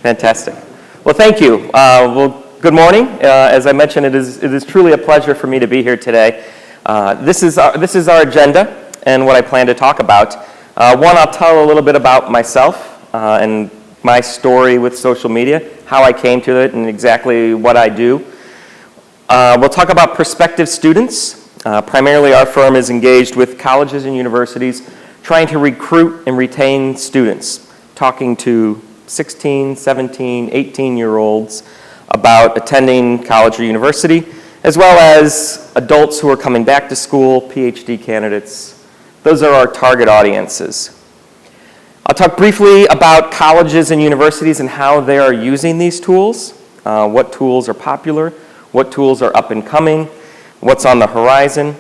Fantastic. Well, thank you. Good morning. As I mentioned, it is truly a pleasure for me to be here today. This is our agenda and what I plan to talk about. One, I'll tell a little bit about myself and my story with social media, how I came to it, and exactly what I do. We'll talk about prospective students. Primarily, our firm is engaged with colleges and universities trying to recruit and retain students, talking to 16, 17, 18-year-olds about attending college or university, as well as adults who are coming back to school, PhD candidates. Those are our target audiences. I'll talk briefly about colleges and universities and how they are using these tools, what tools are popular, what tools are up and coming, what's on the horizon.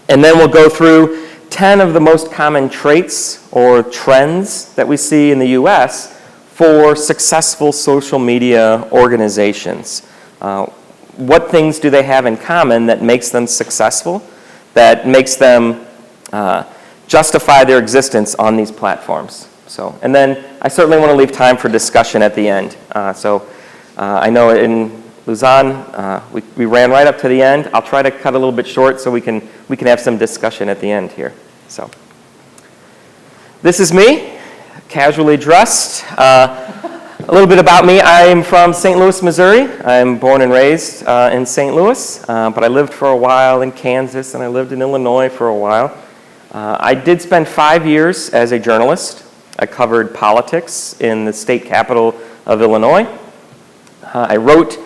And then we'll go through 10 of the most common traits or trends that we see in the US for successful social media organizations. What things do they have in common that makes them successful, that makes them justify their existence on these platforms? And then I certainly want to leave time for discussion at the end. I know in Luzon, we ran right up to the end. I'll try to cut a little bit short so we can have some discussion at the end here. This is me, casually dressed. A little bit about me. I am from St. Louis, Missouri. I'm born and raised in St. Louis, but I lived for a while in Kansas, and I lived in Illinois for a while. I did spend 5 years as a journalist. I covered politics in the state capital of Illinois. I wrote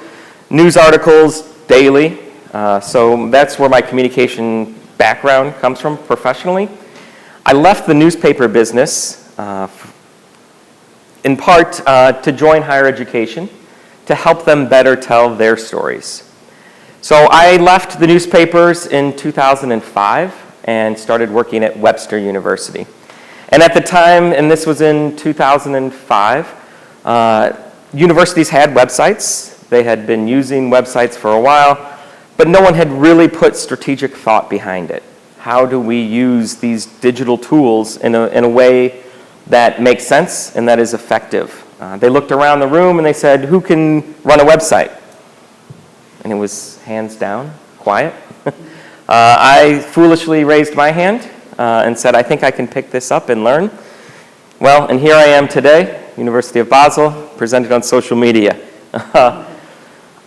news articles daily, so that's where my communication background comes from professionally. I left the newspaper business in part to join higher education to help them better tell their stories. So I left the newspapers in 2005 and started working at Webster University. And at the time, and this was in 2005, universities had websites. They had been using websites for a while, but no one had really put strategic thought behind it. How do we use these digital tools in a way that makes sense and that is effective? They looked around the room and they said, who can run a website? And it was hands down, quiet. I foolishly raised my hand and said, I think I can pick this up and learn. Well, and here I am today, University of Basel, presented on social media.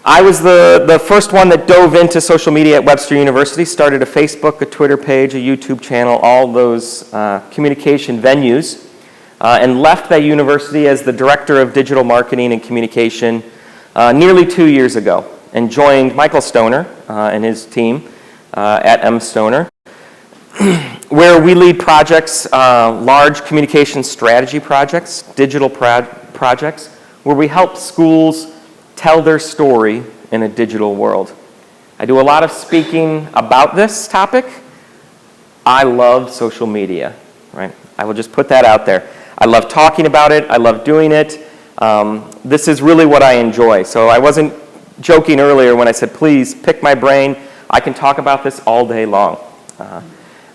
I was the first one that dove into social media at Webster University, started a Facebook, a Twitter page, a YouTube channel, all those communication venues, and left that university as the director of digital marketing and communication nearly 2 years ago, and joined Michael Stoner and his team at M. Stoner, where we lead projects, large communication strategy projects, digital projects, where we help schools tell their story in a digital world. I do a lot of speaking about this topic. I love social media, right? I will just put that out there. I love talking about it. I love doing it. This is really what I enjoy. So I wasn't joking earlier when I said, please pick my brain. I can talk about this all day long.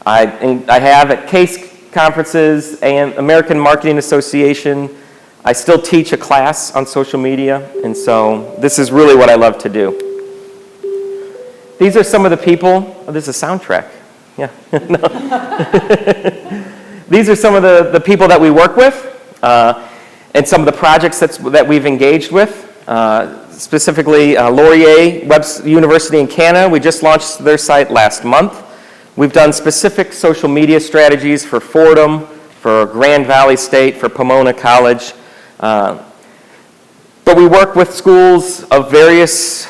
I have at CASE conferences and American Marketing Association. I still teach a class on social media, and so this is really what I love to do. These are some of the people. Oh, this is a soundtrack. Yeah. These are some of the people that we work with and some of the projects that we've engaged with. Specifically, Laurier University in Canada. We just launched their site last month. We've done specific social media strategies for Fordham, for Grand Valley State, for Pomona College. But we work with schools of various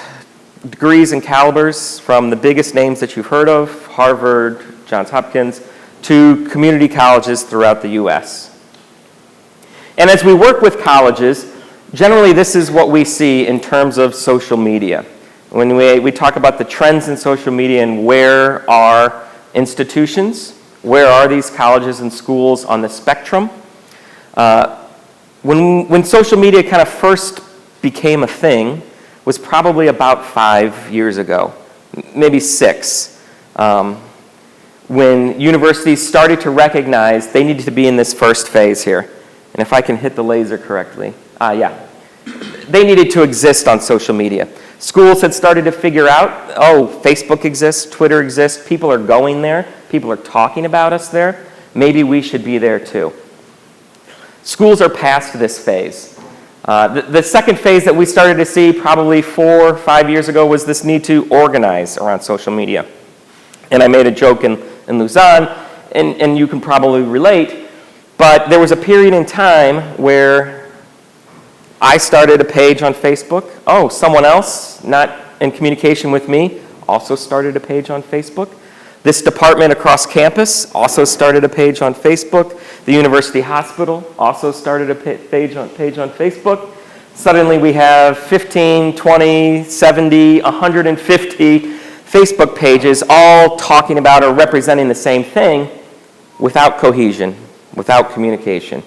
degrees and calibers, from the biggest names that you've heard of, Harvard, Johns Hopkins, to community colleges throughout the US. And as we work with colleges, generally this is what we see in terms of social media. When we talk about the trends in social media and where are institutions, where are these colleges and schools on the spectrum, when social media kind of first became a thing was probably about 5 years ago, maybe 6, when universities started to recognize they needed to be in this first phase here. And if I can hit the laser correctly, yeah. they needed to exist on social media. Schools had started to figure out, oh, Facebook exists, Twitter exists, people are going there, people are talking about us there, maybe we should be there too. Schools are past this phase. The second phase that we started to see probably 4 or 5 years ago was this need to organize around social media. And I made a joke in Luzon, and you can probably relate, but there was a period in time where I started a page on Facebook. Oh, someone else, not in communication with me, also started a page on Facebook. This department across campus also started a page on Facebook. The university hospital also started a page on Facebook. Suddenly we have 15, 20, 70, 150 Facebook pages all talking about or representing the same thing without cohesion, without communication.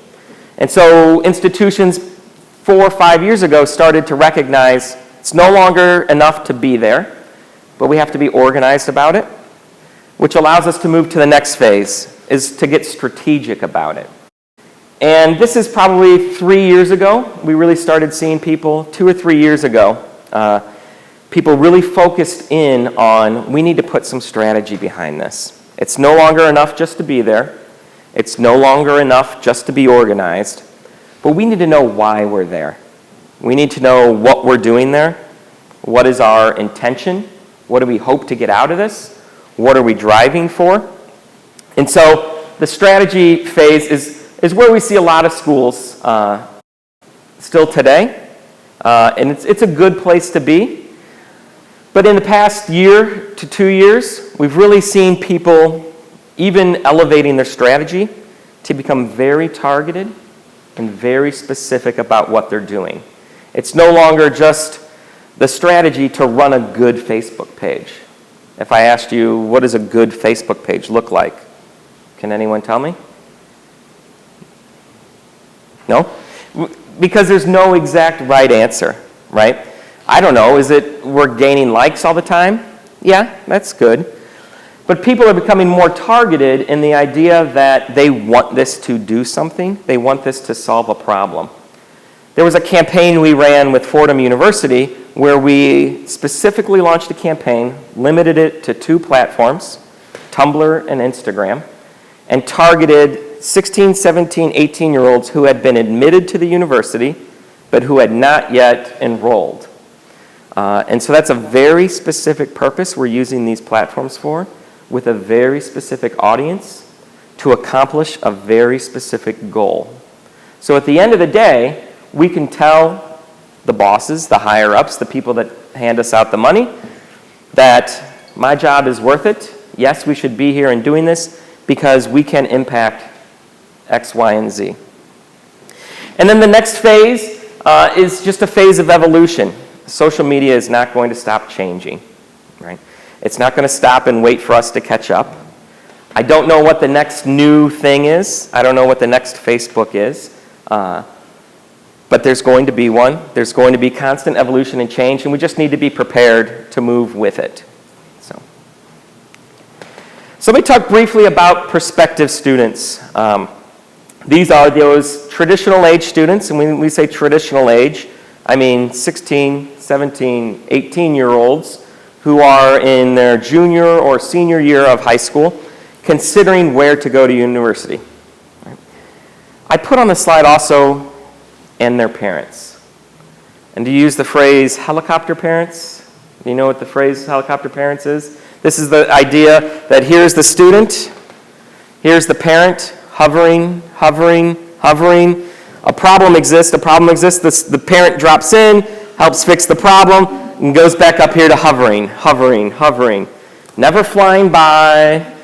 And so institutions 4 or 5 years ago started to recognize it's no longer enough to be there, but we have to be organized about it, which allows us to move to the next phase, is to get strategic about it. And this is probably 3 years ago. We really started seeing people, 2 or 3 years ago, people really focused in on, we need to put some strategy behind this. It's no longer enough just to be there. It's no longer enough just to be organized. But we need to know why we're there. We need to know what we're doing there. What is our intention? What do we hope to get out of this? What are we driving for? And so the strategy phase is where we see a lot of schools still today. And it's a good place to be. But in the past year to 2 years, we've really seen people even elevating their strategy to become very targeted and very specific about what they're doing. It's no longer just the strategy to run a good Facebook page. If I asked you, what does a good Facebook page look like? Can anyone tell me? No? Because there's no exact right answer, right? I don't know, is it we're gaining likes all the time? Yeah, that's good. But people are becoming more targeted in the idea that they want this to do something. They want this to solve a problem. There was a campaign we ran with Fordham University where we specifically launched a campaign, limited it to 2 platforms, Tumblr and Instagram, and targeted 16, 17, 18-year-olds who had been admitted to the university but who had not yet enrolled. And so that's a very specific purpose we're using these platforms for, with a very specific audience to accomplish a very specific goal. So at the end of the day, we can tell the bosses, the higher-ups, the people that hand us out the money, that my job is worth it. Yes, we should be here and doing this because we can impact X, Y, and Z. And then the next phase is just a phase of evolution. Social media is not going to stop changing, right? It's not going to stop and wait for us to catch up. I don't know what the next new thing is. I don't know what the next Facebook is. But there's going to be one. There's going to be constant evolution and change, and we just need to be prepared to move with it. So let me talk briefly about prospective students. These are those traditional age students, and when we say traditional age, I mean 16, 17, 18-year-olds who are in their junior or senior year of high school, considering where to go to university. I put on the slide also, and their parents. And to use the phrase helicopter parents, do you know what the phrase helicopter parents is? This is the idea that here's the student, here's the parent, hovering, hovering, hovering. A problem exists, the parent drops in, helps fix the problem, and goes back up here to hovering, hovering, hovering. Never flying by,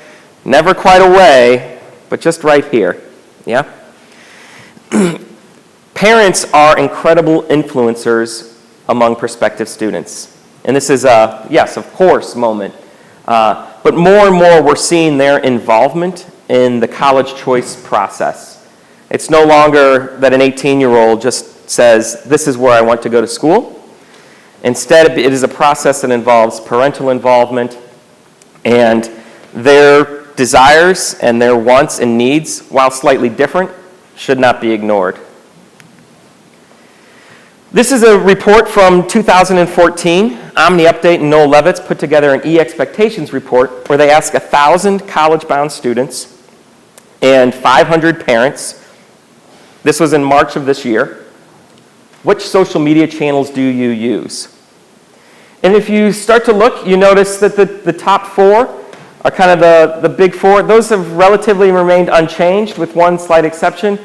never quite away, but just right here. Yeah? Parents are incredible influencers among prospective students. And this is a, yes, of course, moment. But more and more we're seeing their involvement in the college choice process. It's no longer that an 18-year-old just says, this is where I want to go to school. Instead, it is a process that involves parental involvement, and their desires and their wants and needs, while slightly different, should not be ignored. This is a report from 2014. Omni Update and Noel Levitz put together an e-expectations report where they asked 1,000 college-bound students and 500 parents. This was in March of this year. Which social media channels do you use? And if you start to look, you notice that the top four are kind of the big four. Those have relatively remained unchanged, with one slight exception,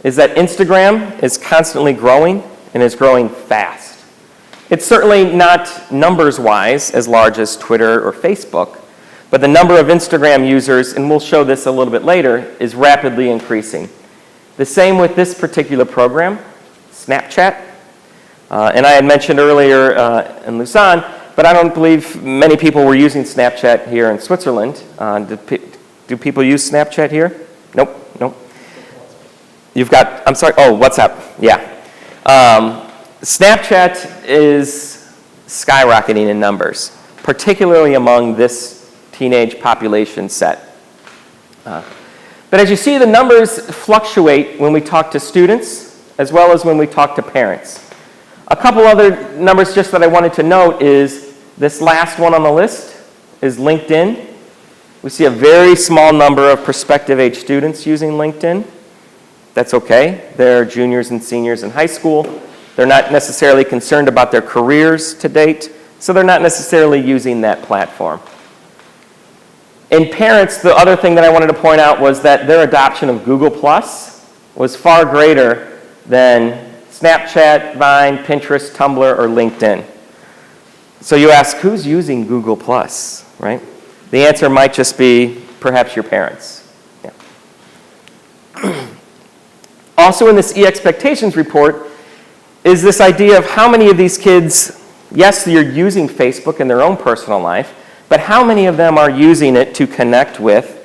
is that Instagram is constantly growing and is growing fast. It's certainly not numbers-wise as large as Twitter or Facebook, but the number of Instagram users, and we'll show this a little bit later, is rapidly increasing. The same with this particular program, Snapchat. And I had mentioned earlier in Lausanne, but I don't believe many people were using Snapchat here in Switzerland. Do people use Snapchat here? Nope. You've got, I'm sorry, WhatsApp, yeah. Snapchat is skyrocketing in numbers, particularly among this teenage population set. But as you see, the numbers fluctuate when we talk to students as well as when we talk to parents. A couple other numbers just that I wanted to note is this last one on the list is LinkedIn. We see a very small number of prospective age students using LinkedIn. That's okay. They're juniors and seniors in high school. They're not necessarily concerned about their careers to date, so they're not necessarily using that platform. In parents, the other thing that I wanted to point out was that their adoption of Google Plus was far greater than Snapchat, Vine, Pinterest, Tumblr, or LinkedIn. So you ask, who's using Google Plus, right? The answer might just be perhaps your parents. Yeah. Also in this e-expectations report is this idea of how many of these kids, yes, you're using Facebook in their own personal life, but how many of them are using it to connect with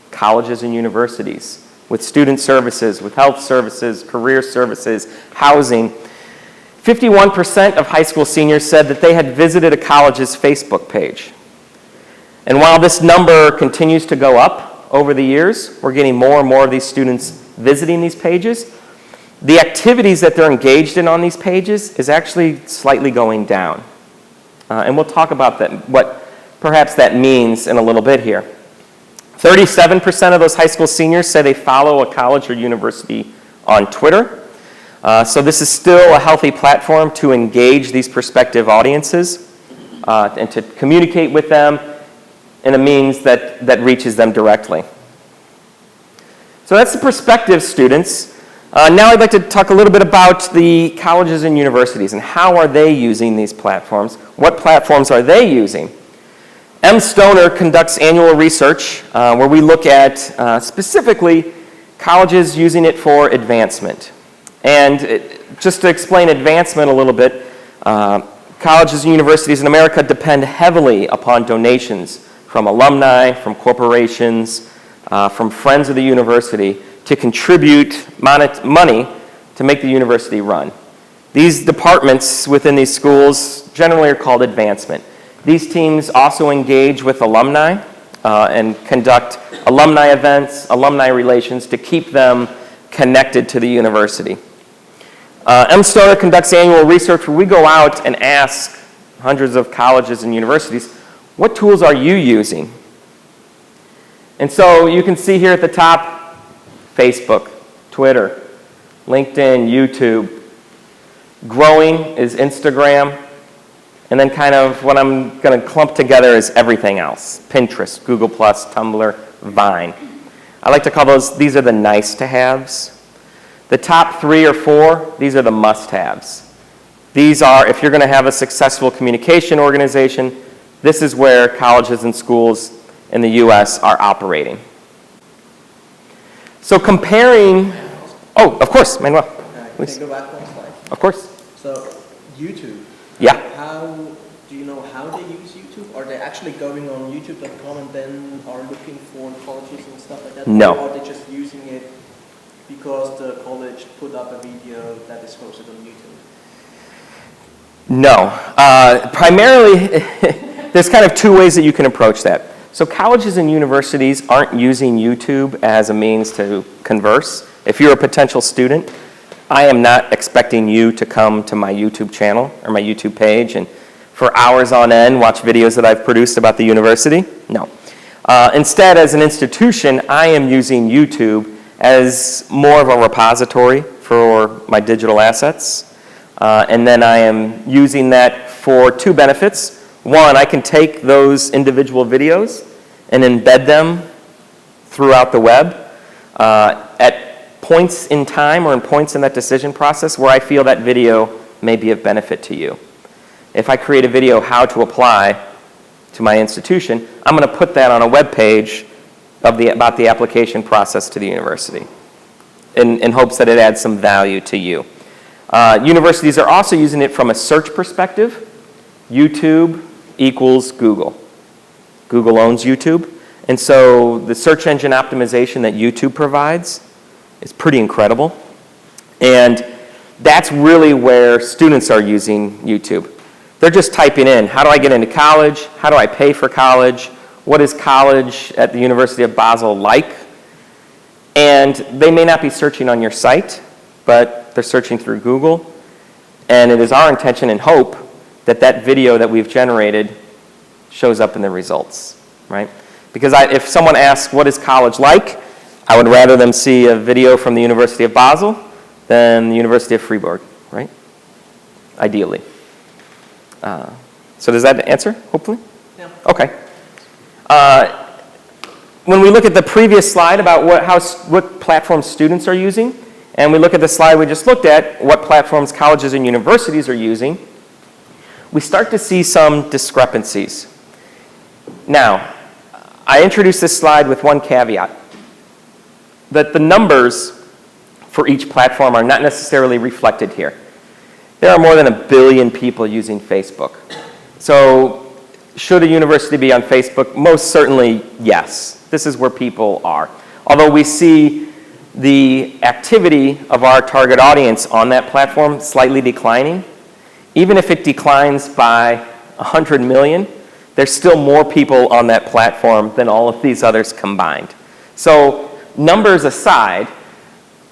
colleges and universities, with student services, with health services, career services, housing. 51% of high school seniors said that they had visited a college's Facebook page. And while this number continues to go up over the years, we're getting more and more of these students visiting these pages. The activities that they're engaged in on these pages is actually slightly going down. And we'll talk about that, what perhaps that means in a little bit here. 37% of those high school seniors say they follow a college or university on Twitter. So this is still a healthy platform to engage these prospective audiences and to communicate with them in a means that reaches them directly. So that's the prospective students. Now I'd like to talk a little bit about the colleges and universities and how are they using these platforms. What platforms are they using? M. Stoner conducts annual research where we look at specifically colleges using it for advancement. And just to explain advancement a little bit, colleges and universities in America depend heavily upon donations from alumni, from corporations, from friends of the university to contribute money to make the university run. These departments within these schools generally are called advancement. These teams also engage with alumni and conduct alumni events, alumni relations to keep them connected to the university. M. Stoner conducts annual research where we go out and ask hundreds of colleges and universities, what tools are you using? And so you can see here at the top, Facebook, Twitter, LinkedIn, YouTube. Growing is Instagram. And then kind of what I'm going to clump together is everything else. Pinterest, Google+, Tumblr, Vine. I like to call these are the nice-to-haves. The top 3 or 4, these are the must-haves. These are, if you're going to have a successful communication organization, this is where colleges and schools in the U.S. are operating. So comparing, of course, Manuel. Can I go back one slide? Of course. So YouTube. Yeah. Do you know how they use YouTube? Are they actually going on YouTube.com and then are looking for colleges and stuff like that? No. Or are they just using it because the college put up a video that is hosted on YouTube? No. Primarily, there's kind of 2 ways that you can approach that. So colleges and universities aren't using YouTube as a means to converse. If you're a potential student, I am not expecting you to come to my YouTube channel or my YouTube page and for hours on end watch videos that I've produced about the university. No. Instead, as an institution, I am using YouTube as more of a repository for my digital assets. And then I am using that for two benefits. One, I can take those individual videos and embed them throughout the web at points in time or in points in that decision process where I feel that video may be of benefit to you. If I create a video how to apply to my institution, I'm going to put that on a web page about the application process to the university in hopes that it adds some value to you. Universities are also using it from a search perspective. YouTube equals Google. Google owns YouTube. And so the search engine optimization that YouTube provides is pretty incredible. And that's really where students are using YouTube. They're just typing in, how do I get into college? How do I pay for college? What is college at the University of Basel like? And they may not be searching on your site, but they're searching through Google. And it is our intention and hope that that video that we've generated shows up in the results, right? Because if someone asks, what is college like? I would rather them see a video from the University of Basel than the University of Freiburg, right? Ideally. So does that answer, hopefully? Yeah. Okay. When we look at the previous slide about what platforms students are using, and we look at the slide we just looked at, what platforms colleges and universities are using, we start to see some discrepancies. Now, I introduced this slide with one caveat, that the numbers for each platform are not necessarily reflected here. There are more than 1 billion people using Facebook. So should a university be on Facebook? Most certainly, yes. This is where people are. Although we see the activity of our target audience on that platform slightly declining, even if it declines by 100 million, there's still more people on that platform than all of these others combined. So numbers aside,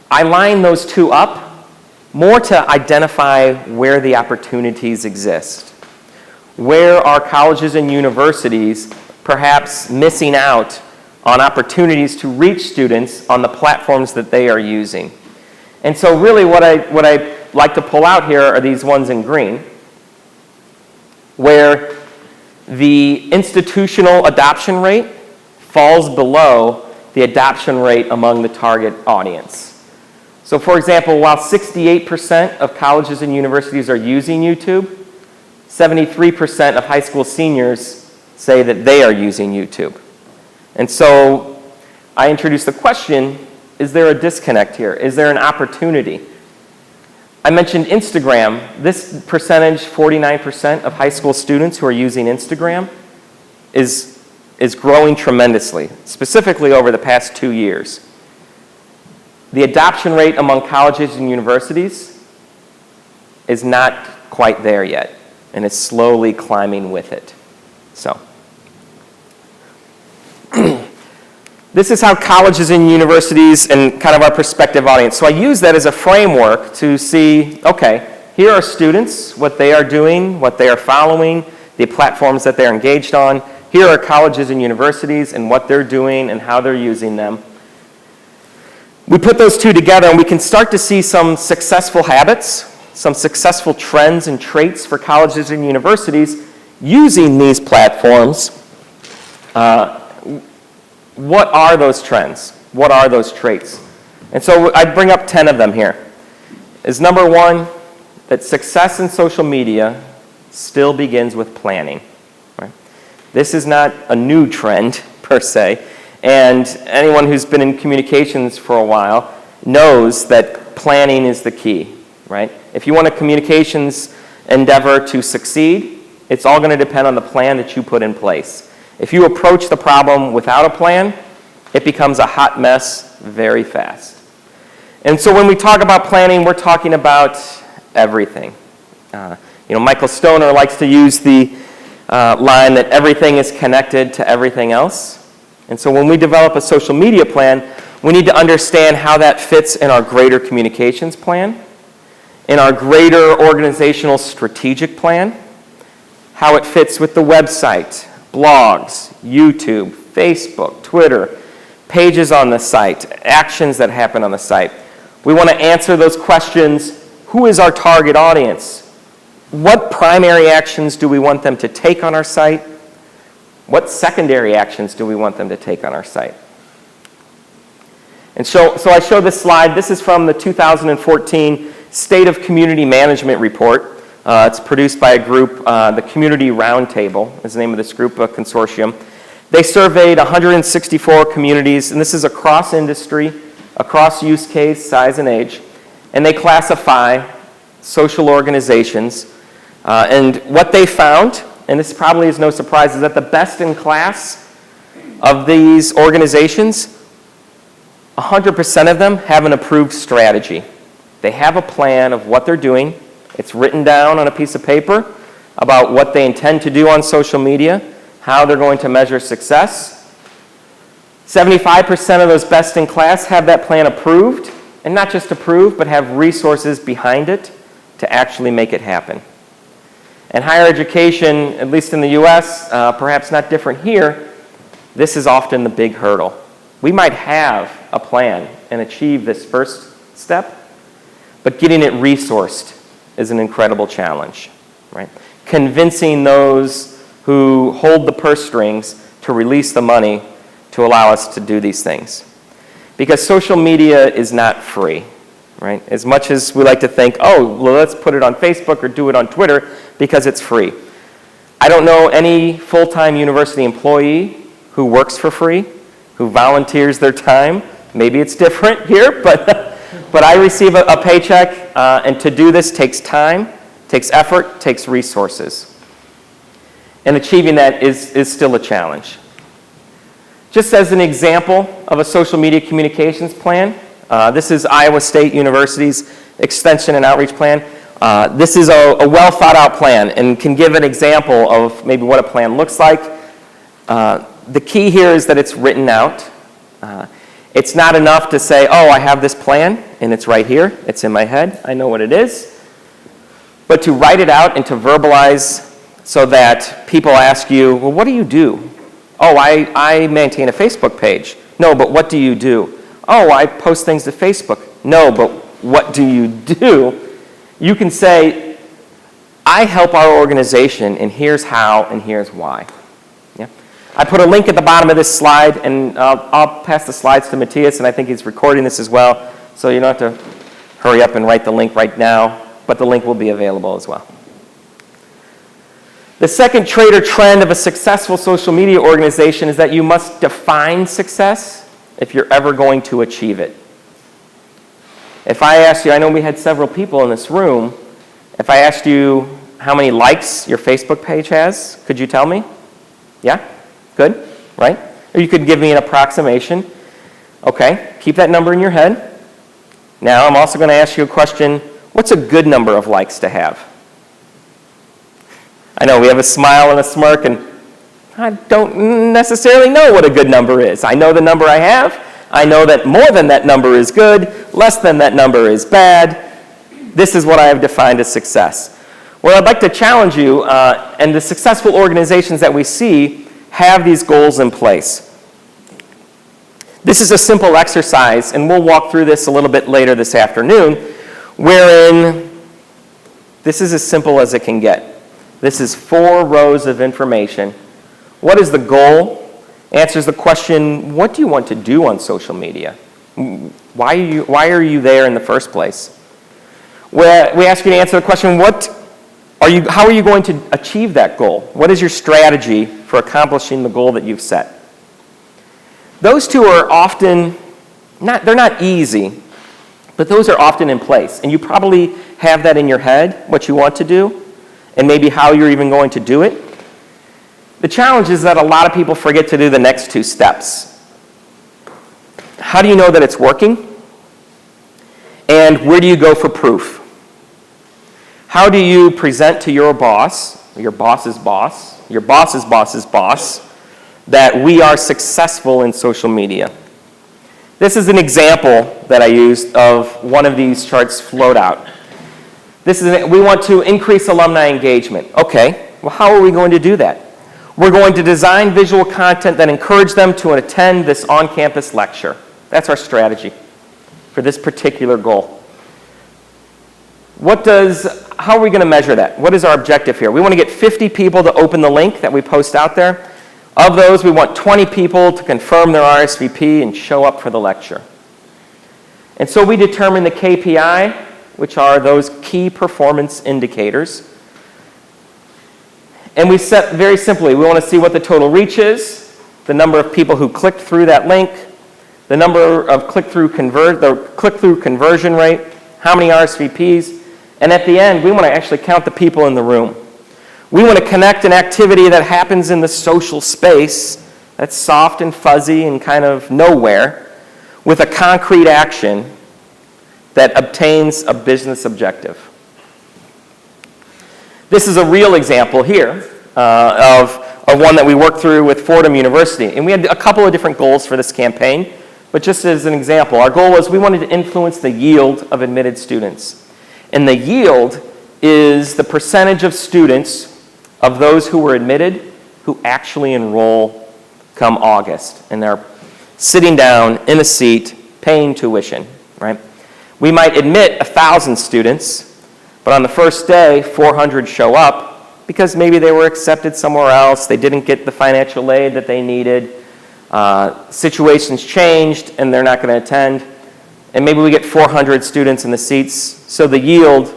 I line those two up more to identify where the opportunities exist. Where are colleges and universities perhaps missing out on opportunities to reach students on the platforms that they are using? And so really what I like to pull out here are these ones in green, where the institutional adoption rate falls below the adoption rate among the target audience. So for example, while 68% of colleges and universities are using YouTube, 73% of high school seniors say that they are using YouTube. And so I introduced the question, is there a disconnect here? Is there an opportunity? I mentioned Instagram. This percentage, 49% of high school students who are using Instagram, is growing tremendously, specifically over the past 2 years. The adoption rate among colleges and universities is not quite there yet, and it's slowly climbing with it. So, this is how colleges and universities and kind of our prospective audience. So I use that as a framework to see, okay, here are students, what they are doing, what they are following, the platforms that they're engaged on. Here are colleges and universities and what they're doing and how they're using them. We put those two together and we can start to see some successful habits, some successful trends and traits for colleges and universities using these platforms. What are those trends? What are those traits? And so I bring up 10 of them here. Is number one, that success in social media still begins with planning. Right? This is not a new trend per se. And anyone who's been in communications for a while knows that planning is the key, right? If you want a communications endeavor to succeed, it's all going to depend on the plan that you put in place. If you approach the problem without a plan, it becomes a hot mess very fast. And so when we talk about planning, we're talking about everything. Michael Stoner likes to use the line that everything is connected to everything else. And so when we develop a social media plan, we need to understand how that fits in our greater communications plan in our greater organizational strategic plan, how it fits with the website, blogs, YouTube, Facebook, Twitter, pages on the site, actions that happen on the site. We want to answer those questions. Who is our target audience? What primary actions do we want them to take on our site? What secondary actions do we want them to take on our site? And so I show this slide. This is from the 2014 State of Community Management Report. It's produced by a group, the Community Roundtable is the name of this group, a consortium. They surveyed 164 communities, and this is across industry, across use case, size, and age. And they classify social organizations. And what they found, and this probably is no surprise, is that the best in class of these organizations, 100% of them have an approved strategy. They have a plan of what they're doing. It's written down on a piece of paper about what they intend to do on social media, how they're going to measure success. 75% of those best in class have that plan approved, and not just approved, but have resources behind it to actually make it happen. And higher education, at least in the US, perhaps not different here, this is often the big hurdle. We might have a plan and achieve this first step, but getting it resourced is an incredible challenge, right? Convincing those who hold the purse strings to release the money to allow us to do these things. Because social media is not free, right? As much as we like to think, oh, well, let's put it on Facebook or do it on Twitter because it's free. I don't know any full-time university employee who works for free, who volunteers their time. Maybe it's different here, but I receive a paycheck, and to do this takes time, takes effort, takes resources. And achieving that is still a challenge. Just as an example of a social media communications plan, this is Iowa State University's Extension and Outreach Plan. This is a well thought out plan and can give an example of maybe what a plan looks like. The key here is that it's written out. It's not enough to say, oh, I have this plan and it's right here, it's in my head, I know what it is. But to write it out and to verbalize so that people ask you, well, what do you do? Oh, I maintain a Facebook page. No, but what do you do? Oh, I post things to Facebook. No, but what do you do? You can say, I help our organization, and here's how, and here's why. Yeah? I put a link at the bottom of this slide, and I'll pass the slides to Matthias, and I think he's recording this as well, so you don't have to hurry up and write the link right now, but the link will be available as well. The second trait or trend of a successful social media organization is that you must define success if you're ever going to achieve it. If I asked you, I know we had several people in this room, if I asked you how many likes your Facebook page has, could you tell me? Yeah? Good? Right? Or you could give me an approximation. Okay, keep that number in your head. Now I'm also going to ask you a question, what's a good number of likes to have? I know we have a smile and a smirk, and I don't necessarily know what a good number is. I know the number I have. I know that more than that number is good, less than that number is bad. This is what I have defined as success. Well, I'd like to challenge you, and the successful organizations that we see have these goals in place. This is a simple exercise, and we'll walk through this a little bit later this afternoon, wherein this is as simple as it can get. This is 4 rows of information. What is the goal? Answers the question, what do you want to do on social media? Why are you there in the first place? We ask you to answer the question, how are you going to achieve that goal? What is your strategy for accomplishing the goal that you've set? Those two are often, they're not easy, but those are often in place. And you probably have that in your head, what you want to do, and maybe how you're even going to do it. The challenge is that a lot of people forget to do the next 2 steps. How do you know that it's working? And where do you go for proof? How do you present to your boss, your boss's boss, your boss's boss's boss, that we are successful in social media? This is an example that I used of one of these charts flowed out. We want to increase alumni engagement. Okay, well, how are we going to do that? We're going to design visual content that encourage them to attend this on-campus lecture. That's our strategy for this particular goal. How are we going to measure that? What is our objective here? We want to get 50 people to open the link that we post out there. Of those, we want 20 people to confirm their RSVP and show up for the lecture. And so we determine the KPI, which are those key performance indicators. And we set very simply, we want to see what the total reach is, the number of people who clicked through that link, the number of the click-through conversion rate, how many RSVPs, and at the end, we want to actually count the people in the room. We want to connect an activity that happens in the social space that's soft and fuzzy and kind of nowhere with a concrete action that obtains a business objective. This is a real example here of one that we worked through with Fordham University. And we had a couple of different goals for this campaign, but just as an example, our goal was we wanted to influence the yield of admitted students. And the yield is the percentage of students of those who were admitted who actually enroll come August. And they're sitting down in a seat, paying tuition, right? We might admit 1,000 students, but on the first day, 400 show up because maybe they were accepted somewhere else, they didn't get the financial aid that they needed, situations changed, and they're not going to attend. And maybe we get 400 students in the seats, so the yield,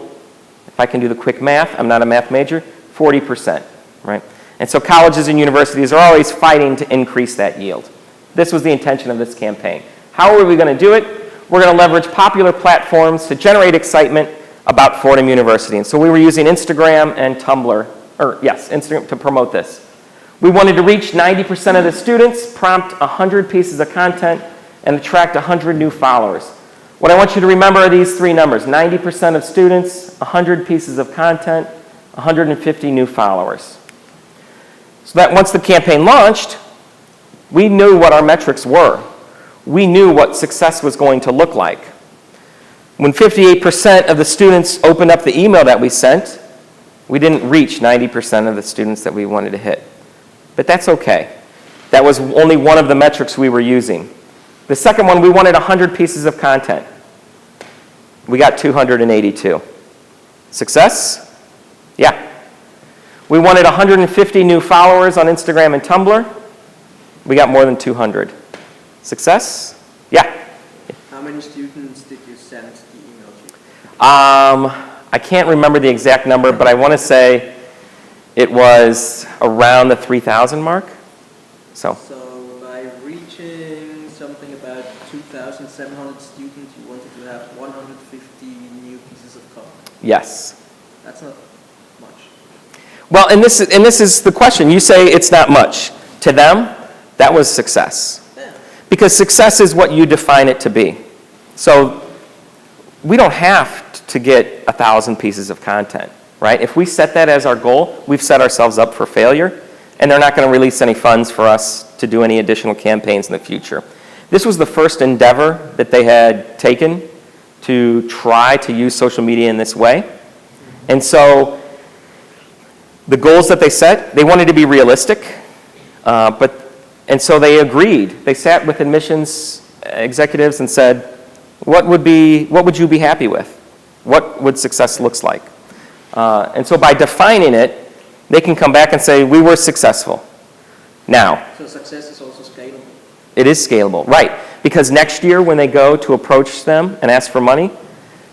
if I can do the quick math, I'm not a math major, 40%, right? And so colleges and universities are always fighting to increase that yield. This was the intention of this campaign. How are we going to do it? We're going to leverage popular platforms to generate excitement about Fordham University. And so we were using Instagram and Tumblr, Instagram to promote this. We wanted to reach 90% of the students, prompt 100 pieces of content, and attract 100 new followers. What I want you to remember are these three numbers: 90% of students, 100 pieces of content, 150 new followers. So that once the campaign launched, we knew what our metrics were. We knew what success was going to look like. When 58% of the students opened up the email that we sent, we didn't reach 90% of the students that we wanted to hit. But that's okay. That was only one of the metrics we were using. The second one, we wanted 100 pieces of content. We got 282. Success? Yeah. We wanted 150 new followers on Instagram and Tumblr. We got more than 200. Success? Yeah. How many students did you send the email to? I can't remember the exact number, but I want to say it was around the 3,000 mark. So by reaching something about 2,700 students, you wanted to have 150 new pieces of content. yes. That's not much. Well, and this is the question. You say it's not much. To them, that was success. Yeah. Because success is what you define it to be. So we don't have to get 1,000 pieces of content, right? If we set that as our goal, we've set ourselves up for failure, and they're not going to release any funds for us to do any additional campaigns in the future. This was the first endeavor that they had taken to try to use social media in this way. And so the goals that they set, they wanted to be realistic, and so they agreed. They sat with admissions executives and said, what would you be happy with? What would success look like? And so by defining it, they can come back and say, we were successful. Now, So success is also scalable. it is scalable, right? Because next year when they go to approach them and ask for money,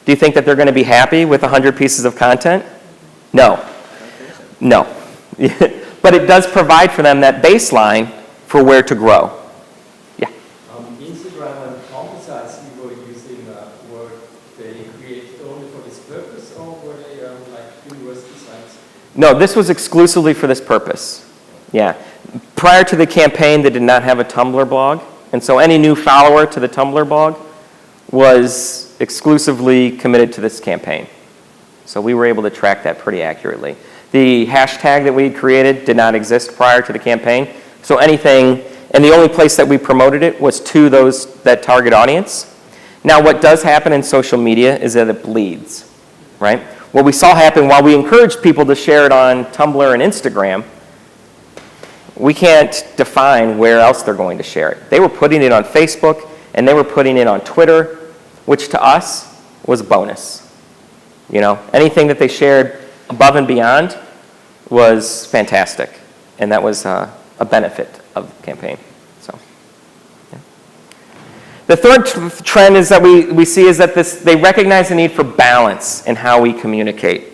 do you think that they're going to be happy with 100 pieces of content? No. No. But it does provide for them that baseline for where to grow. Yeah. Instagram and Tumblr sites you were using, were they created only for this purpose, or were they like university sites? No, this was exclusively for this purpose. Yeah. Prior to the campaign, they did not have a Tumblr blog, and so any new follower to the Tumblr blog was exclusively committed to this campaign. So we were able to track that pretty accurately. The hashtag that we had created did not exist prior to the campaign, so anything, and the only place that we promoted it was to that target audience. Now what does happen in social media is that it bleeds, right? what we saw happen while we encouraged people to share it on Tumblr and Instagram, we can't define where else they're going to share it. They were putting it on Facebook, and they were putting it on Twitter, which to us was a bonus. You know, anything that they shared above and beyond was fantastic, and that was a benefit of the campaign. So, yeah. The third trend is that we see is that they recognize the need for balance in how we communicate.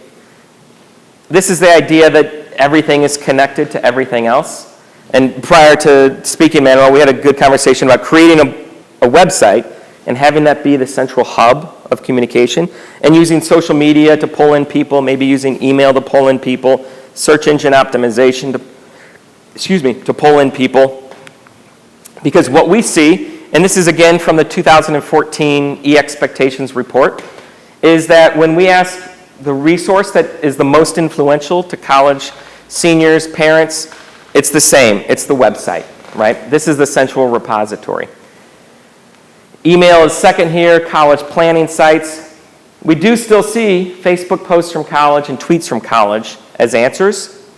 This is the idea that everything is connected to everything else. And prior to speaking, Manuel, we had a good conversation about creating a website and having that be the central hub of communication, and using social media to pull in people, maybe using email to pull in people, search engine optimization to pull in people. Because what we see, and this is again from the 2014 eXpectations report, is that when we ask the resource that is the most influential to college seniors, parents, it's the same. It's the website, right? This is the central repository. Email is second here, college planning sites. We do still see Facebook posts from college and tweets from college as answers,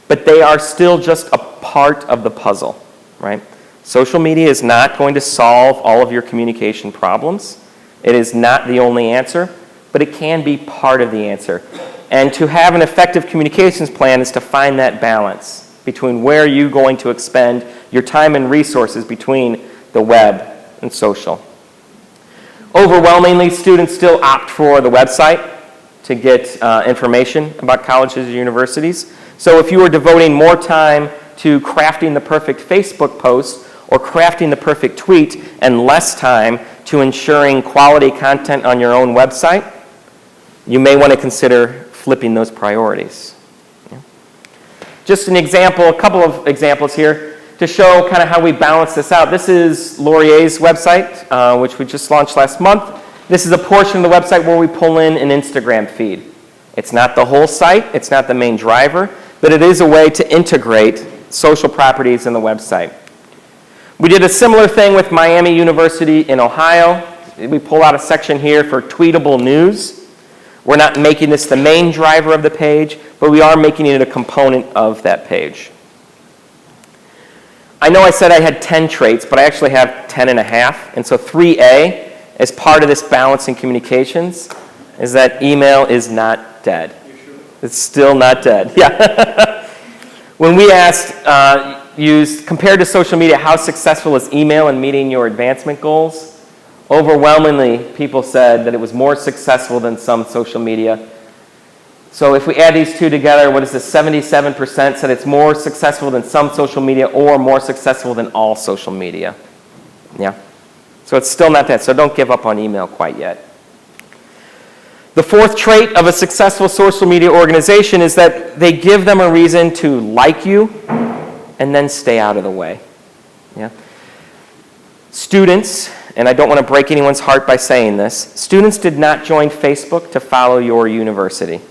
but they are still just a part of the puzzle, right? Social media is not going to solve all of your communication problems. It is not the only answer, but it can be part of the answer. And to have an effective communications plan is to find that balance between where you're going to expend your time and resources between the web and social. Overwhelmingly, students still opt for the website to get information about colleges or universities. So if you are devoting more time to crafting the perfect Facebook post or crafting the perfect tweet and less time to ensuring quality content on your own website, you may want to consider flipping those priorities. Yeah. Just an example, a couple of examples here to show kind of how we balance this out. This is Laurier's website, which we just launched last month. This is a portion of the website where we pull in an Instagram feed. It's not the whole site, it's not the main driver, but it is a way to integrate social properties in the website. We did a similar thing with Miami University in Ohio. We pull out a section here for tweetable news. We're not making this the main driver of the page, but we are making it a component of that page. I know I said I had 10 traits, but I actually have 10 and a half. And so 3A, as part of this balance in communications, is that email is not dead. You sure? It's still not dead. Yeah. When we asked, compared to social media, how successful is email in meeting your advancement goals? Overwhelmingly, people said that it was more successful than some social media. So if we add these two together, what is this? 77% said it's more successful than some social media or more successful than all social media. Yeah. So it's still not that. So don't give up on email quite yet. The fourth trait of a successful social media organization is that they give them a reason to like you and then stay out of the way. Yeah. Students, and I don't want to break anyone's heart by saying this, students did not join Facebook to follow your university.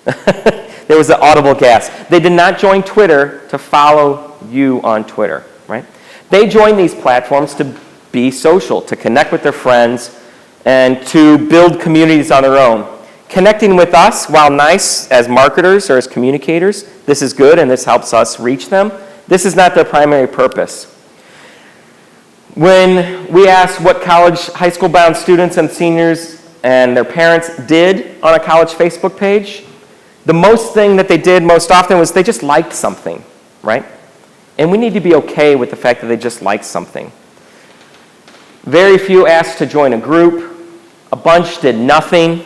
There was an audible gasp. They did not join Twitter to follow you on Twitter, right? They joined these platforms to be social, to connect with their friends, and to build communities on their own. Connecting with us, while nice as marketers or as communicators, this is good and this helps us reach them. This is not their primary purpose. When we asked what college, high school-bound students and seniors and their parents did on a college Facebook page, the most thing that they did most often was they just liked something, right? And we need to be okay with the fact that they just liked something. Very few asked to join a group. A bunch did nothing.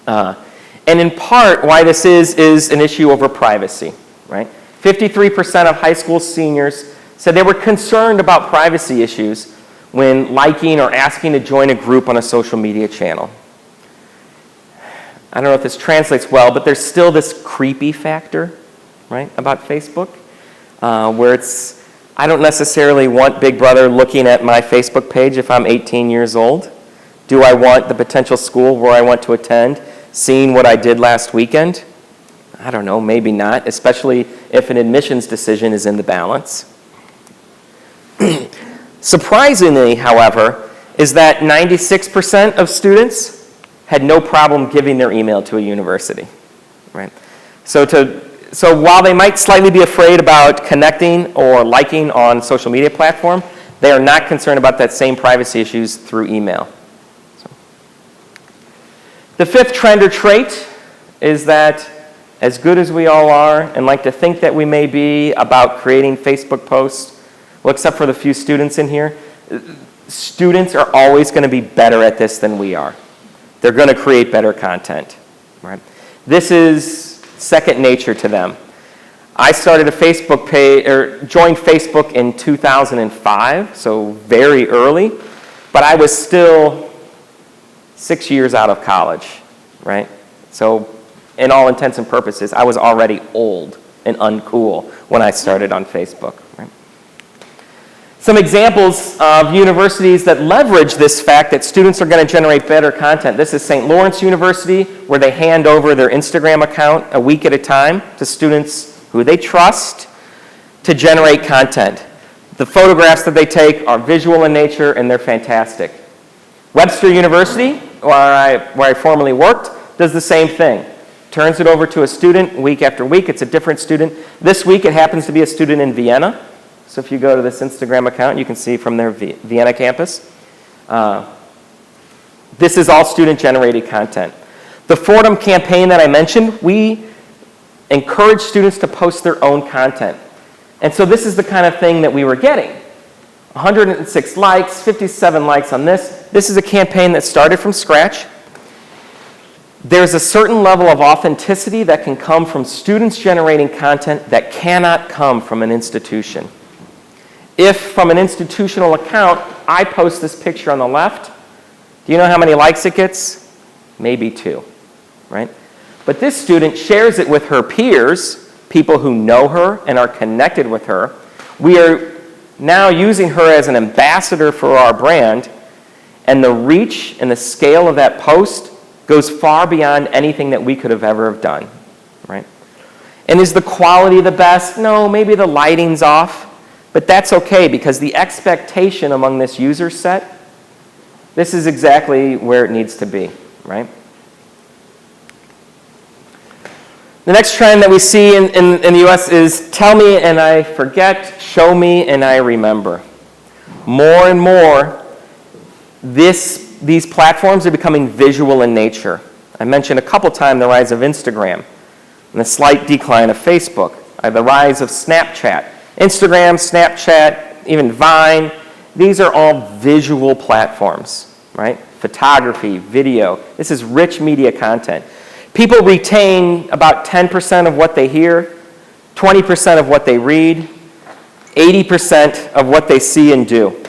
And in part, why this is an issue over privacy, right? 53% of high school seniors said they were concerned about privacy issues when liking or asking to join a group on a social media channel. I don't know if this translates well, but there's still this creepy factor, right, about Facebook, where I don't necessarily want Big Brother looking at my Facebook page if I'm 18 years old. Do I want the potential school where I want to attend seeing what I did last weekend? I don't know, maybe not, especially if an admissions decision is in the balance. Surprisingly, however, is that 96% of students had no problem giving their email to a university, right? So while they might slightly be afraid about connecting or liking on social media platform, they are not concerned about that same privacy issues through email. So. The fifth trend or trait is that as good as we all are and like to think that we may be about creating Facebook posts, well, except for the few students in here, students are always going to be better at this than we are. They're going to create better content, right? This is second nature to them. I started a Facebook page, or joined Facebook in 2005, so very early, but I was still 6 years out of college, right? So in all intents and purposes, I was already old and uncool when I started on Facebook, right? Some examples of universities that leverage this fact that students are going to generate better content. This is St. Lawrence University, where they hand over their Instagram account a week at a time to students who they trust to generate content. The photographs that they take are visual in nature, and they're fantastic. Webster University, where I formerly worked, does the same thing. Turns it over to a student week after week. It's a different student. This week, it happens to be a student in Vienna. So if you go to this Instagram account, you can see from their Vienna campus. This is all student-generated content. The Fordham campaign that I mentioned, we encourage students to post their own content. And so this is the kind of thing that we were getting. 106 likes, 57 likes on this. This is a campaign that started from scratch. There's a certain level of authenticity that can come from students generating content that cannot come from an institution. If from an institutional account, I post this picture on the left, do you know how many likes it gets? Maybe 2, right? But this student shares it with her peers, people who know her and are connected with her. We are now using her as an ambassador for our brand, and the reach and the scale of that post goes far beyond anything that we could have ever have done, right? And is the quality the best? No, maybe the lighting's off. But that's okay, because the expectation among this user set, this is exactly where it needs to be, right? The next trend that we see in the US is tell me and I forget, show me and I remember. More and more, these platforms are becoming visual in nature. I mentioned a couple times the rise of Instagram and the slight decline of Facebook, the rise of Snapchat. Instagram, Snapchat, even Vine, these are all visual platforms, right? Photography, video. This is rich media content. People retain about 10% of what they hear, 20% of what they read, 80% of what they see and do.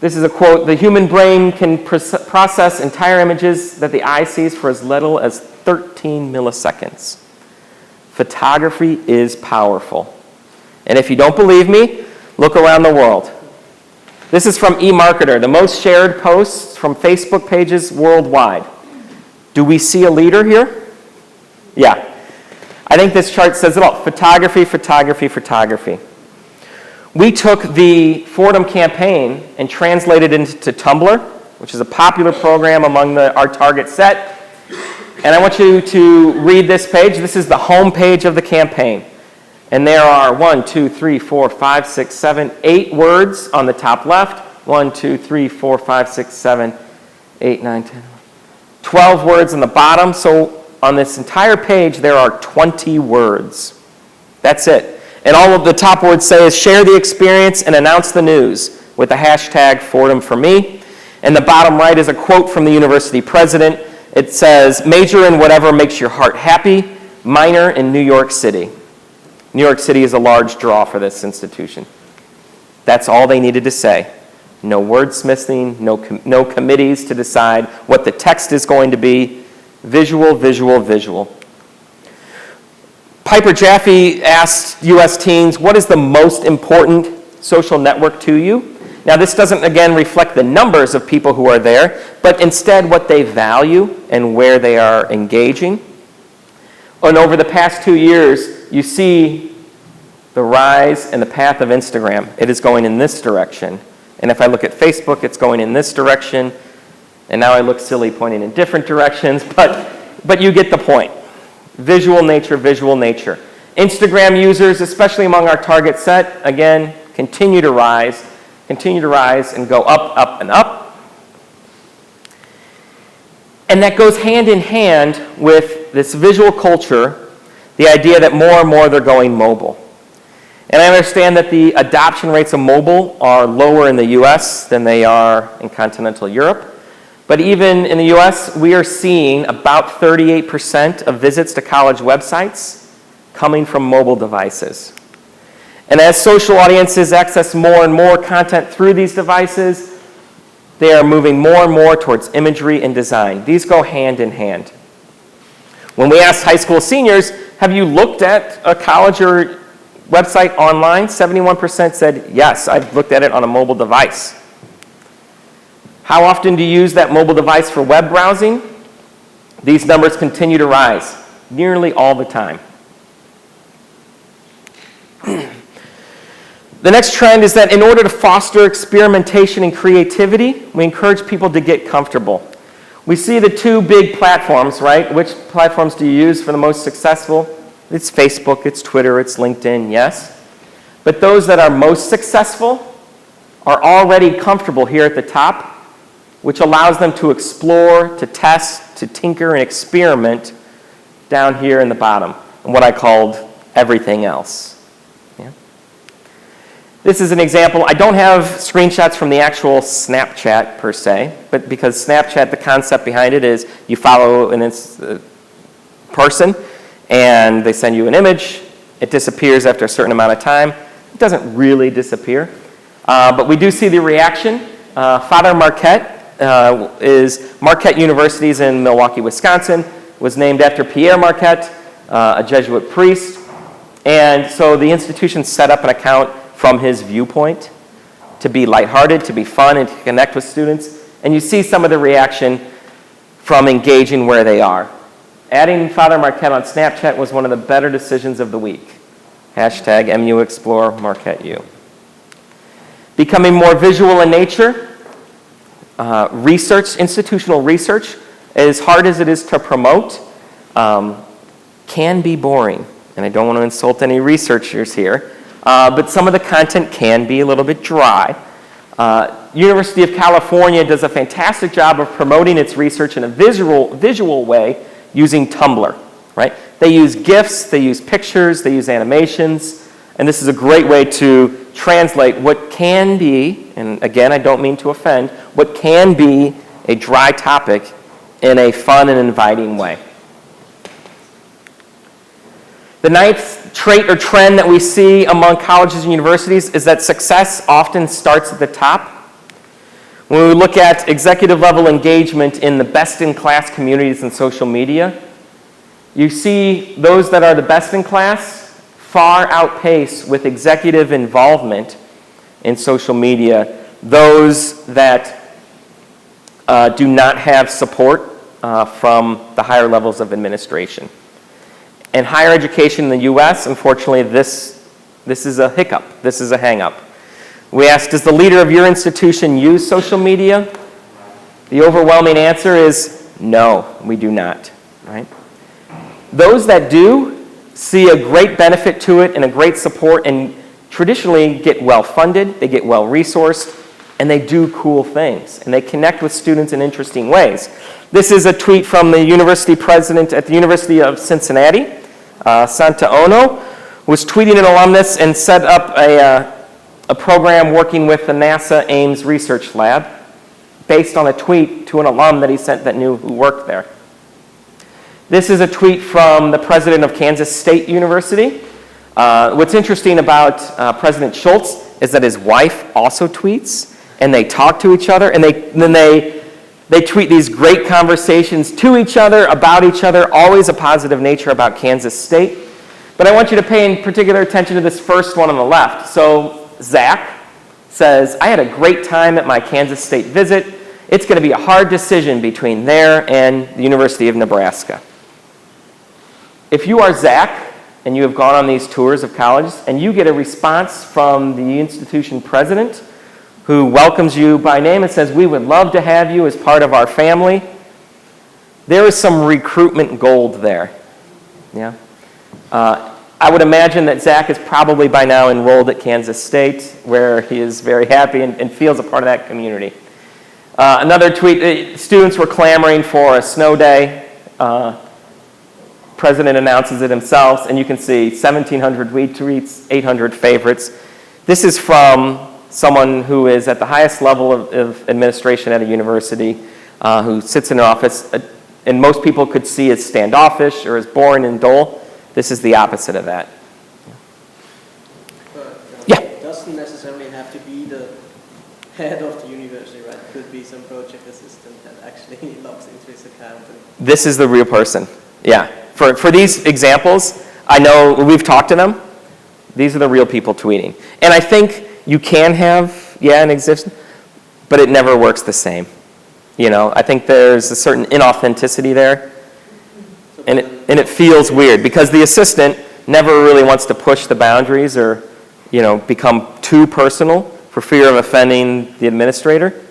This is a quote: the human brain can process entire images that the eye sees for as little as 13 milliseconds. Photography is powerful. And if you don't believe me, look around the world. This is from eMarketer, the most shared posts from Facebook pages worldwide. Do we see a leader here? Yeah. I think this chart says it all. Photography, photography, photography. We took the Fordham campaign and translated it into Tumblr, which is a popular program among our target set. And I want you to read this page. This is the home page of the campaign. And there are 1, 2, 3, 4, 5, 6, 7, 8 words on the top left. 1, 2, 3, 4, 5, 6, 7, 8, 9, 10, 12 words on the bottom. So on this entire page, there are 20 words. That's it. And all of the top words say is share the experience and announce the news with the hashtag FordhamForMe. And the bottom right is a quote from the university president. It says, major in whatever makes your heart happy, minor in New York City. New York City is a large draw for this institution. That's all they needed to say. No wordsmithing, no committees to decide what the text is going to be. Visual, visual, visual. Piper Jaffe asked U.S. teens, what is the most important social network to you? Now, this doesn't, again, reflect the numbers of people who are there, but instead what they value and where they are engaging. And over the past 2 years, you see the rise and the path of Instagram. It is going in this direction. And if I look at Facebook, it's going in this direction. And now I look silly pointing in different directions, but you get the point. Visual nature, visual nature. Instagram users, especially among our target set, again, continue to rise and go up, up, and up. And that goes hand in hand with this visual culture, the idea that more and more they're going mobile. And I understand that the adoption rates of mobile are lower in the US than they are in continental Europe. But even in the US, we are seeing about 38% of visits to college websites coming from mobile devices. And as social audiences access more and more content through these devices, they are moving more and more towards imagery and design. These go hand in hand. When we asked high school seniors, have you looked at a college or website online? 71% said, yes, I've looked at it on a mobile device. How often do you use that mobile device for web browsing? These numbers continue to rise, nearly all the time. The next trend is that in order to foster experimentation and creativity, we encourage people to get comfortable. We see the two big platforms, right? Which platforms do you use for the most successful? It's Facebook, it's Twitter, it's LinkedIn, yes. But those that are most successful are already comfortable here at the top, which allows them to explore, to test, to tinker, and experiment down here in the bottom, and what I called everything else. Yeah. This is an example. I don't have screenshots from the actual Snapchat per se, but because Snapchat, the concept behind it is you follow a person, and they send you an image. It disappears after a certain amount of time. It doesn't really disappear, but we do see the reaction. Father Marquette is Marquette University's in Milwaukee, Wisconsin, was named after Pierre Marquette, a Jesuit priest. And so the institution set up an account from his viewpoint to be lighthearted, to be fun, and to connect with students. And you see some of the reaction from engaging where they are. Adding Father Marquette on Snapchat was one of the better decisions of the week. Hashtag MUExplore MarquetteU. Becoming more visual in nature. Research, institutional research, as hard as it is to promote, can be boring. And I don't want to insult any researchers here, but some of the content can be a little bit dry. University of California does a fantastic job of promoting its research in a visual way using Tumblr, right? They use GIFs, they use pictures, they use animations, and this is a great way to translate what can be, and again, I don't mean to offend, what can be a dry topic in a fun and inviting way. The ninth trait or trend that we see among colleges and universities is that success often starts at the top. When we look at executive level engagement in the best-in-class communities and social media, you see those that are the best in class far outpace with executive involvement in social media those that do not have support from the higher levels of administration. In higher education in the US, unfortunately, this is a hiccup. This is a hang-up. We asked, does the leader of your institution use social media? The overwhelming answer is no, we do not, right? Those that do see a great benefit to it and a great support and traditionally get well-funded, they get well-resourced, and they do cool things, and they connect with students in interesting ways. This is a tweet from the university president at the University of Cincinnati, Santa Ono, who was tweeting an alumnus and set up a program working with the NASA Ames Research Lab based on a tweet to an alum that he sent that knew who worked there. This is a tweet from the president of Kansas State University. What's interesting about President Schultz is that his wife also tweets, and they talk to each other, and then they tweet these great conversations to each other, about each other, always a positive nature about Kansas State. But I want you to pay particular attention to this first one on the left. So Zach says, I had a great time at my Kansas State visit. It's going to be a hard decision between there and the University of Nebraska. If you are Zach and you have gone on these tours of colleges and you get a response from the institution president who welcomes you by name and says, we would love to have you as part of our family. There is some recruitment gold there. Yeah. I would imagine that Zach is probably by now enrolled at Kansas State, where he is very happy and feels a part of that community. Another tweet, students were clamoring for a snow day. President announces it himself, and you can see 1,700 retweets, 800 favorites. This is from someone who is at the highest level of administration at a university, who sits in an office, and most people could see as standoffish or as boring and dull. This is the opposite of that. But Yeah. it doesn't necessarily have to be the head of the university, right? It could be some project assistant that actually logs into his account. This is the real person. Yeah. For these examples, I know we've talked to them. These are the real people tweeting. And I think you can have, an existence, but it never works the same. You know, I think there's a certain inauthenticity there. And it feels weird because the assistant never really wants to push the boundaries or, become too personal for fear of offending the administrator.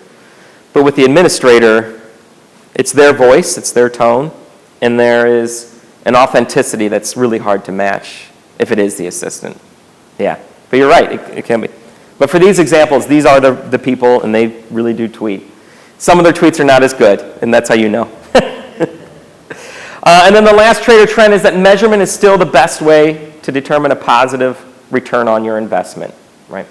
But with the administrator, it's their voice, it's their tone, and there is an authenticity that's really hard to match if it is the assistant. Yeah, but you're right, it can be. But for these examples, these are the people, and they really do tweet. Some of their tweets are not as good, and that's how you know. And then the last trait or trend is that measurement is still the best way to determine a positive return on your investment, right?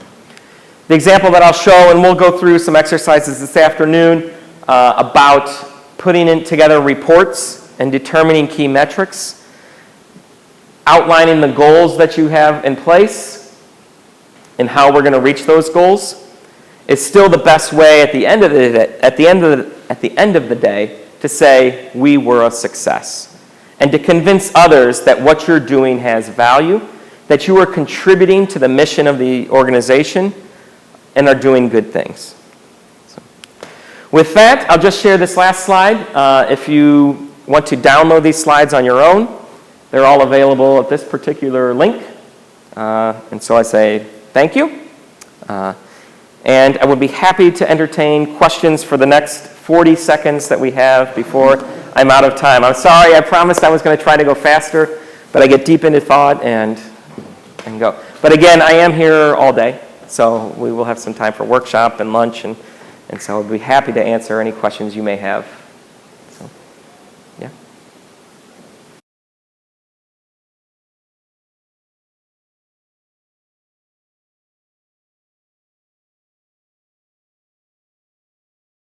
The example that I'll show, and we'll go through some exercises this afternoon about putting together reports and determining key metrics, outlining the goals that you have in place and how we're going to reach those goals. It's still the best way at the end of the day to say we were a success and to convince others that what you're doing has value, that you are contributing to the mission of the organization and are doing good things. So, with that, I'll just share this last slide. If you want to download these slides on your own, they're all available at this particular link. And so I say thank you. And I would be happy to entertain questions for the next 40 seconds that we have before I'm out of time. I'm sorry, I promised I was going to try to go faster, but I get deep into thought and go. But again, I am here all day, so we will have some time for workshop and lunch, and so I'd be happy to answer any questions you may have.